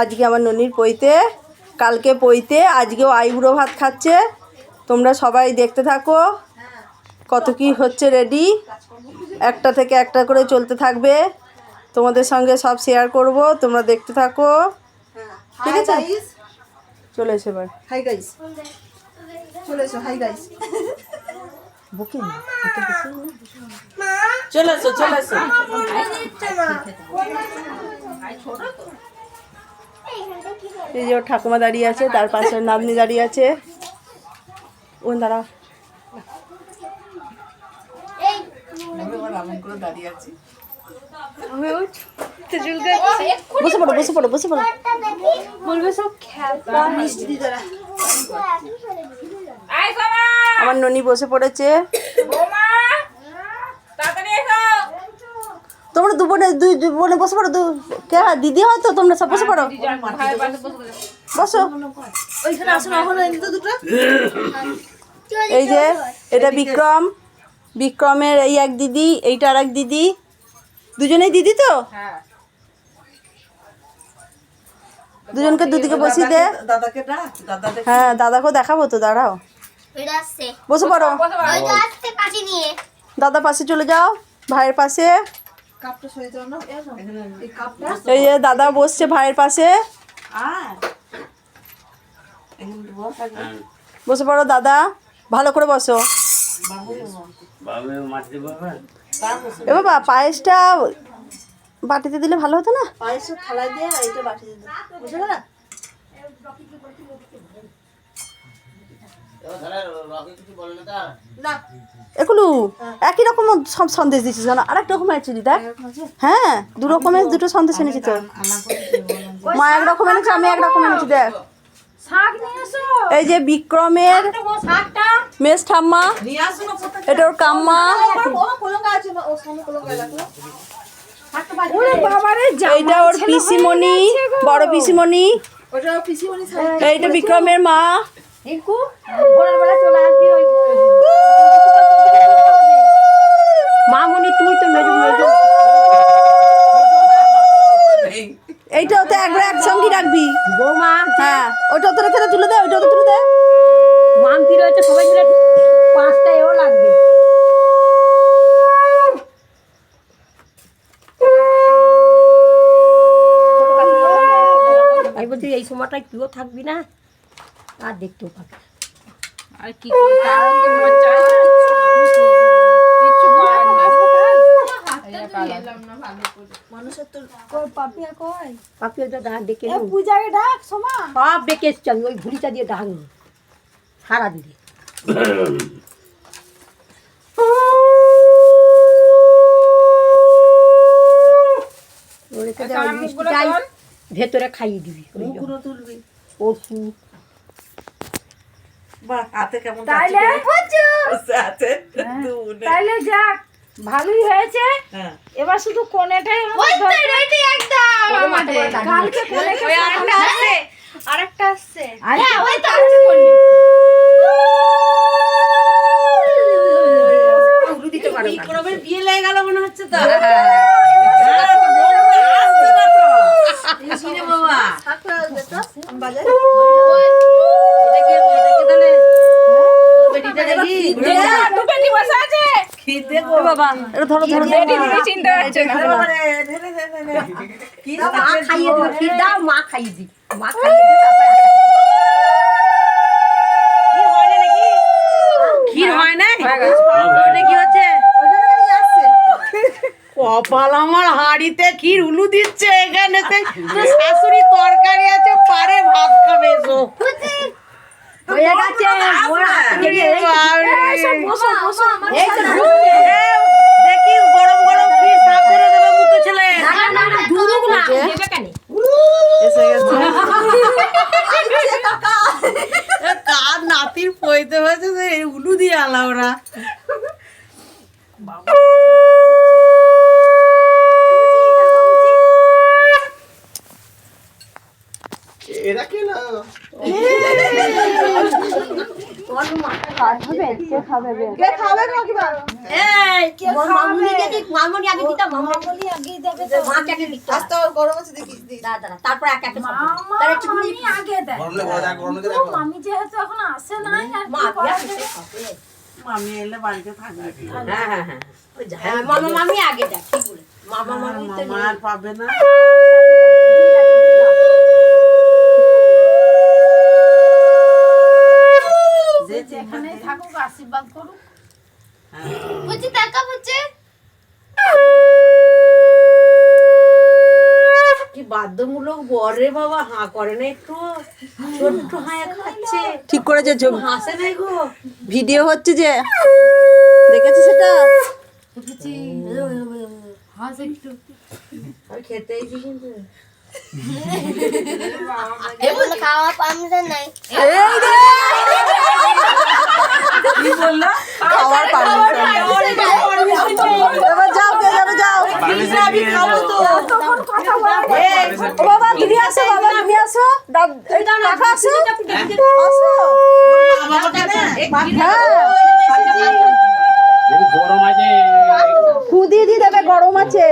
আজকে আমার ননির পৈতে, কালকে পৈতে, আজকেও আইবুড়ো ভাত খাচ্ছে। তোমরা সবাই দেখতে থাকো কত কি হচ্ছে রেডি। একটা থেকে একটা করে চলতে থাকবে, তোমাদের সঙ্গে সব শেয়ার করব, তোমরা দেখতে থাকো। ঠিক আছে, চলে এসো এবার। হাই গাইস, চলে এসো। হাই গাইস, বুকিং চলে এসো, চলে এসো। এই যে ওর ঠাকুমা দাঁড়িয়ে আছে, তার পাশে নাতনি দাঁড়িয়ে আছে। ও দাঁড়া, বসে পড়ো, বসে পড়ো, বসে পড়ো। আমার ননি বসে পড়েছে। তোমরা দু বোনে বসে পড়ো। কে দিদি হয়তো, তোমরা সব বসে পড়ো, বসো। এই যে এটা বিক্রম, বিক্রমের এই এক দিদি, এইটা আর এক দিদি, দুজনেই দিদি তো। দুজনকে দুদিকে বসিয়ে দে। হ্যাঁ, দাদাকেও দেখাবো তো, দাঁড়াও। বসে পড়ো, দাদা পাশে চলে যাও, ভাইয়ের পাশে। এই যে দাদা বসছে ভাইয়ের পাশে। বসে পড়ো দাদা, ভালো করে বসো। এ বাবা, পায়েসটা বাটিতে দিলে ভালো হতো না? পায়েসটা থালায় দিয়ে আর এটা বাটিতে দিলে, বুঝলে না? এগুলো একই রকম সব সন্দেশ দিচ্ছিস না, আর একটা রকম আছে দিদা। হ্যাঁ, দু রকমের দুটো সন্দেশ এনেছি তো। মা এক রকম এনেছে, আমি এক রকম এনেছি। দেখ, এই যে বিক্রমের মেজ ঠাম্মা, এটা ওর কাম্মা, এইটা ওর পিসিমণি, বড় পিসিমণি, এইটা বিক্রমের মা। মামনি তুই তো এইটা তো একবার একসঙ্গে রাখবি বৌমা। হ্যাঁ, ওটা তো রেখে তুলে দে, ওইটা তো তুলে দে। মামতি রয়েছে, সবাই মিলে পাঁচটা এও লাগবে। আমি বলছি এই সময়টায় তুইও থাকবি না, আর দেখতেও পাবি। আর কি সব ডেকে এসছি আমি, ওই ঘুড়িটা দিয়ে ডাকবো সারা দিদি। ভেতরে খাইয়ে দিবি, পশু তাইলে যাক, ভালোই হয়েছে। এবার শুধু কোণেটাই কালকে আরেকটা আসছে। বিয়ে লেগে গেল মনে হচ্ছে তো। বাবা, এটা ধরো ধরো, চিনতে পারছো না? মা খাইয়ে দি, মা খাইয়ে দি। ক্ষীর হয় না, কি হচ্ছে? কপাল আমার, হাঁড়িতে ক্ষীর উলু দিচ্ছে, এখানে শাশুড়ি তরকারি আছে, পারে ভাত খাবে। এসো হয়ে গেছে, দেখি গরম গরম ক্ষীর সাপ ধরে দেবে মুখে ছেলে। এসে গেছে কার নাতির পইতে হয়েছে, উলু দিয়ে আলা ওরা। এরা কে না মামনি আগে দিতাম, মামনি আগে দেবে তো, মাকে আগে দিতাম। আস্তে গরম আছে দেখি। দাদা তারপর এক এক মামা মামি আগে দেয় কিন্তু মামি যেহেতু এখন আসে না আর মা কি করা বিয়া যাবে? খাবে মামি এলে বাড়িতে থাকবে হ্যাঁ হ্যাঁ হ্যাঁ ওই যা মামা মামি আগে দেখ ঠিক বলে মামা মামি তো মামা আর পাবে না যে যেখানেই থাকুক আশীর্বাদ করুক। বুঝি টাকা বুঝি কি বাধ্যমূলক বরে বাবা হাঁ করে না একটু ছোট্ট হাঁ খাচ্ছে ঠিক করেছে হাসে নাই গো ভিডিও হচ্ছে যে দেখেছি সেটা আমি খেতে এসেছি কিন্তু এমন খাওয়া পারমিশন নাই এই রে কি বললো খাওয়ার পারমিশন এবার যাও কে যাবে যাও আমি খাবো তো তখন কথা বলা ও বাবা তুমি আসো বাবা তুমি আসো এই কাকা আসো আসো হ্যাঁ গরম আছে খুদি দি দেবে গরম আছে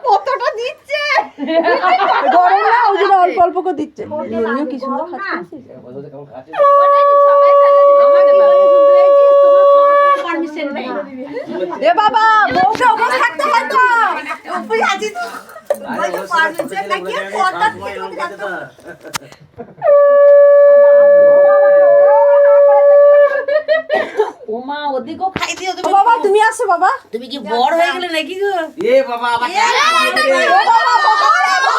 কতটা দিচ্ছে গরম না ওই জন্য অল্প অল্প করে দিচ্ছে নুনিও কি সুন্দর খাচ্ছে পারমিশন নাই এ বাবা বউকে ওখানে থাকতে হয় তো উপরে আছিস পারমিশন নাকি কথা ওমা ওদিকেও খাই দিও ও বাবা তুমি আসো বাবা তুমি কি বড় হয়ে গেলে নাকি গো এ বাবা আবার ও বাবা